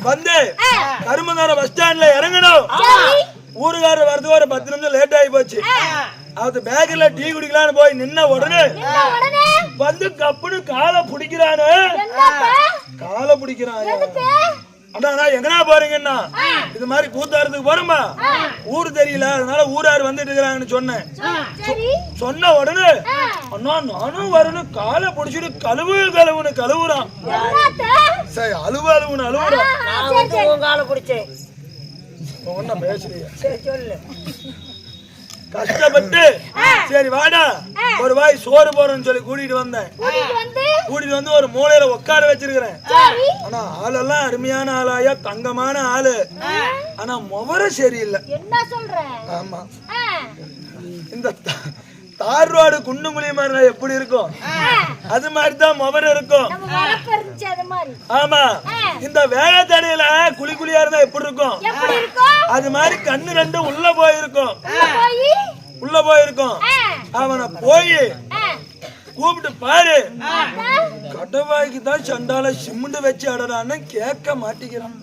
வந்து கருமந்தார பஸ் ஸ்டாண்ட்ல இறங்கணும். ஊருக்காரர் வரதுக்கு ஒரு 10 நிமிஷம் லேட் ஆகி போச்சு. அது பேக்கரில டீ குடிக்கலான்னு போய் நின்ன உடனே வந்து கப்புன்னு காலை பிடிக்கிறானு. காலை பிடிக்கிறான். அண்ணா எங்கனா போறீங்கன்னா இது மாதிரி கூத்தாரத்துக்கு போறோமா, ஊர் தெரியல அதனால ஊராரு வந்துட்டு இருக்கிறாங்கன்னு சொன்னேன். சொன்ன உடனே அண்ணா நானும் வரணும் காலை பிடிச்சிட்டு கழுவுன்னு கழுவுறான். சரி அழுவுன்னு அழுவுறான். காலை பிடிச்சேன் பேசுறீங்க கஷ்டப்பட்டு சரி வாடா ஒரு வாய் சோறு போறேன்னு சொல்லி கூட்டிட்டு வந்தேன். கூட்டிட்டு வந்து ஒரு மூலையில உட்கார வச்சிருக்கிறேன். ஆனா ஆளெல்லாம் அருமையான ஆளாயா தங்கமான ஆளு. ஆனா முவர சரியில்லை. ஆமா இந்த தார் ரோடு குண்டு குழியமா எப்படி இருக்கும் அது மாதிரிதான் முவர இருக்கும். ஆமா இந்த வேக தடையில குழி குழியா இருந்தா எப்படி இருக்கும் அது மாதிரி கண்ணு ரெண்டும் உள்ள போயிருக்கும். அவனை போய் கூப்பிட்டு பாரு கடவாய்க்கு தான் சண்டால சிமெண்ட் வச்சு அடறான்னு கேட்க மாட்டேங்கிறான்.